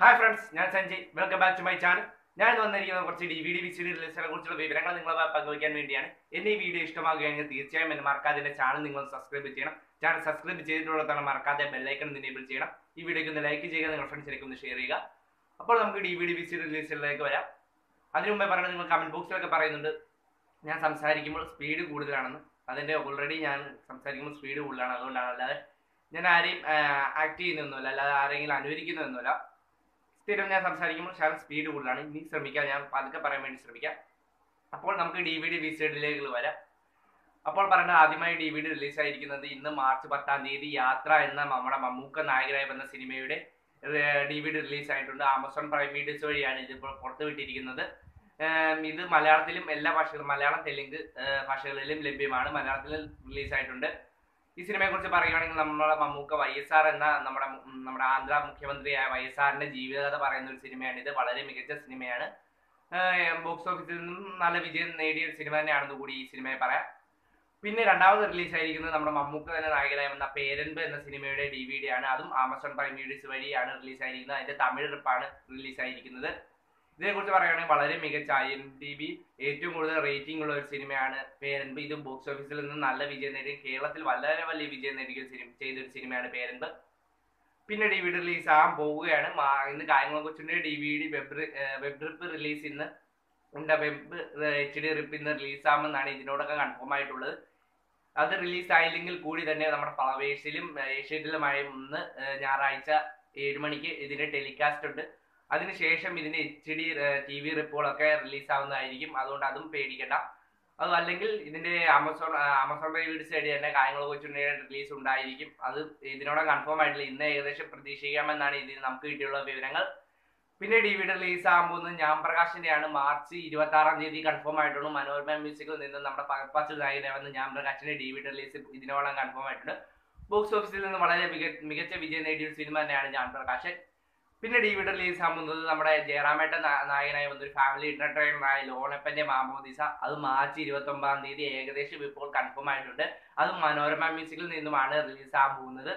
Hi friends, I am Sanjay. Welcome back to my channel. I am going to show you DVD VCD release. I am going to show you this video. If you like this channel, subscribe to the channel. Subscribe to the bell icon. This video like your friends and share it. Now, we will DVD VCD release. That's why I will comment box. I am speed. Already I am speed. I am active. Still, I am speed. I am DVD VCD. അപ്പോൾ പറഞ്ഞ ആദ്യമായി DVD release ആയിരിക്കുന്നത് ഇന്ന് March 10-ാം തീയതി യാത്ര എന്ന നമ്മുടെ മമ്മൂക്ക നായകനായി വന്ന സിനിമയുടെ DVD റിലീസ് ആയിട്ടുണ്ട്. ആമസോൺ പ്രൈം വീഡിയോസ് വഴിയാണ് ഇത് ഇപ്പോൾ പുറത്തുവിട്ടിരിക്കുന്നത്. ഇത് മലയാളത്തിലും എല്ലാ ഭാഷകളിലും മലയാളം തെലുങ്ക് ഭാഷകളിലും ലഭ്യമാണ്. മലയാളത്തിൽ റിലീസ് ആയിട്ടുണ്ട്. ഈ സിനിമയെക്കുറിച്ച് പറയുകയാണെങ്കിൽ നമ്മുടെ മമ്മൂക്ക YSR എന്ന നമ്മുടെ ആന്ധ്ര മുഖ്യമന്ത്രിയായ YSRന്റെ ജീവിതകഥ പറയുന്ന ഒരു സിനിമയാണ്. ഇത് വളരെ മികച്ച സിനിമയാണ്. ബോക്സ് ഓഫീസിൽ നിന്നും നല്ല വിജയം നേടിയ ഒരു സിനിമ തന്നെയാണെന്ന് കൂടി ഈ സിനിമയെ പറയാം. പിന്നെ രണ്ടാമത് റിലീസ് ആയിരിക്കുന്നത് നമ്മുടെ മമ്മൂക്ക തന്നെ നായകനായി വന്ന പേരൻപ് എന്ന സിനിമയുടെ DVD ആണ്. അതും ആമസോൺ പ്രൈം വീഡിയോസ് വഴിയാണ് റിലീസ് ആയിരിക്കുന്നത്. അതിന്റെ തമിഴ് റിപ്പാണ് റിലീസ് ആയിരിക്കുന്നത്. ഇതിനെക്കുറിച്ച് പറയുകയാണെങ്കിൽ വളരെ മികച്ച IMDb ഏറ്റവും കൂടുതൽ റേറ്റിംഗ് ഉള്ള ഒരു സിനിമയാണ് പേരൻപ്. ഇത് ബോക്സ് ഓഫീസിൽ നിന്ന് നല്ല വിജയം നേടി കേരളത്തിൽ വളരെ വലിയ വിജയം നേടിയ ചെയ്തൊരു സിനിമയാണ് പേരൻപ്. പിന്നെ DVD റിലീസ് ആകാൻ പോവുകയാണ്. ഇന്ന് കാര്യങ്ങളെ കുറിച്ചുണ്ട്. DVD വെബ് റിപ്പ് റിലീസ് ഇന്ന് ഉണ്ട്. വെബ് HD റിപ്പ് ഇന്ന് റിലീസാകുമെന്നാണ് ഇതിനോടൊക്കെ കൺഫേം ആയിട്ടുള്ളത്. അത് റിലീസ് ആയില്ലെങ്കിൽ കൂടി തന്നെ നമ്മുടെ ഫ്ലവേഴ്സിലും ഏഷ്യാനെറ്റിലുമായി ഇന്ന് ഞായറാഴ്ച 7 മണിക്ക് ഇതിന്റെ ടെലികാസ്റ്റ് ഉണ്ട്. അതിനുശേഷം ഇതിന്റെ HD TV റിപ്പുകളൊക്കെ റിലീസ് ആവുന്നതായിരിക്കും. അതുകൊണ്ട് അതും പേടിക്കണ്ട. അത് അല്ലെങ്കിൽ ഇതിന്റെ ആമസോൺ പ്രൈം വീഡിയോസ് വഴി തന്നെ കാര്യങ്ങളെ കുറിച്ചുണ്ടെങ്കിൽ റിലീസ് ഉണ്ടായിരിക്കും. അത് ഇതിനോട് കൺഫേം ആയിട്ടില്ല. ഇന്ന് ഏകദേശം പ്രതീക്ഷിക്കാമെന്നാണ് ഇതിൽ നമുക്ക് കിട്ടിയുള്ള വിവരങ്ങൾ. പിന്നെ DVD റിലീസ് ആകുമ്പോൾ ഞാൻ പ്രകാശിന്റെയാണ് മാർച്ച് 26-ാം തീയതി കൺഫേം ആയിട്ടുള്ളൂ. മനോരമ മ്യൂസിക്കിൽ നിന്ന് നമ്മുടെ പകർപ്പാച്ചു നായകനായി ഞാൻ പ്രകാശിന്റെ DVD റിലീസ് ഇതിനോളം കൺഫേം ആയിട്ടുണ്ട്. ബോക്സ് ഓഫീസിൽ നിന്ന് വളരെ മികച്ച വിജയം നേടിയ ഒരു സിനിമ തന്നെയാണ് ഞാൻ പ്രകാശൻ. പിന്നെ DVD റിലീസ് ആകുന്നത് നമ്മുടെ ജയറാമേട്ടൻ നായകനായി വന്നൊരു ഫാമിലി എന്റർടൈനറായ ലോണപ്പന്റെ മാമോദിസ. അത് മാർച്ച് 29-ാം തീയതി ഏകദേശം ഇപ്പോൾ കൺഫേം ആയിട്ടുണ്ട്. അത് മനോരമ മ്യൂസിക്കിൽ നിന്നുമാണ് റിലീസ് ആകാൻ പോകുന്നത്.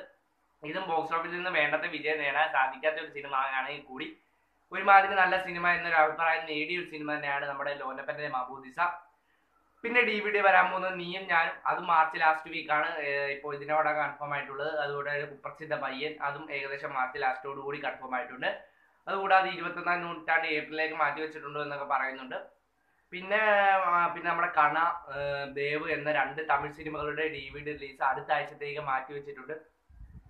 ഇതും ബോക്സ് ഓഫീസിൽ നിന്ന് വേണ്ടത്ര വിജയം നേടാൻ സാധിക്കാത്ത ഒരു സിനിമ ആണെങ്കിൽ കൂടി ഒരുമാതിരി നല്ല സിനിമ എന്നൊരു അഭിപ്രായം നേടിയ ഒരു സിനിമ തന്നെയാണ് നമ്മുടെ ലോനപ്പന്റെ മാമോദിസ. പിന്നെ DVD വരാൻ പോകുന്നത് നീയും ഞാനും. അത് മാർച്ച് ലാസ്റ്റ് വീക്കാണ് ഇപ്പോൾ ഇതിനോടെ കൺഫേം ആയിട്ടുള്ളത്. അതുകൂടെ ഒരു കുപ്രസിദ്ധ പയ്യൻ, അതും ഏകദേശം മാർച്ച് ലാസ്റ്റോട് കൂടി കൺഫേം ആയിട്ടുണ്ട്. അതുകൂടാതെ 21-ാം നൂറ്റാണ്ട് ഏപ്രിലേക്ക് മാറ്റി വെച്ചിട്ടുണ്ട് എന്നൊക്കെ പറയുന്നുണ്ട്. പിന്നെ നമ്മുടെ കണ ദേവ് എന്ന 2 തമിഴ് സിനിമകളുടെ DVD റിലീസ് അടുത്ത ആഴ്ചത്തേക്ക് മാറ്റി വെച്ചിട്ടുണ്ട്.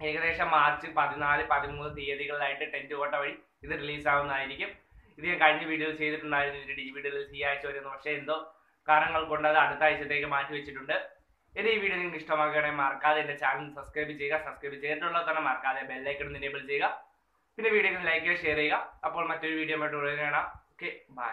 ഏകദേശം മാർച്ച് 14, 13 തീയതികളിലായിട്ട് ടെന്റ് കോട്ട വഴി ഇത് റിലീസ് ആവുന്നതായിരിക്കും. ഇത് ഞാൻ കഴിഞ്ഞ വീഡിയോ ചെയ്തിട്ടുണ്ടായിരുന്നു. ഇതിന്റെ DVD റിലീസ് ഈ ആഴ്ച വരുന്നു. പക്ഷേ എന്തോ കാരണങ്ങൾ കൊണ്ട് അത് അടുത്ത ആഴ്ചത്തേക്ക് മാറ്റി വെച്ചിട്ടുണ്ട്. എന്റെ ഈ വീഡിയോ നിങ്ങൾക്ക് ഇഷ്ടമാക്കുകയാണെങ്കിൽ മറക്കാതെ എന്റെ ചാനൽ സബ്സ്ക്രൈബ് ചെയ്യുക. സബ്സ്ക്രൈബ് ചെയ്തിട്ടുള്ളത് തന്നെ മറക്കാതെ ബെല്ലൈക്കൺ എനേബിൾ ചെയ്യുക. പിന്നെ വീഡിയോ ലൈക്ക് ചെയ്യുക, ഷെയർ ചെയ്യുക. അപ്പോൾ മറ്റൊരു വീഡിയോ ആയിട്ട് ഉടനെ കാണാം. Okay, by.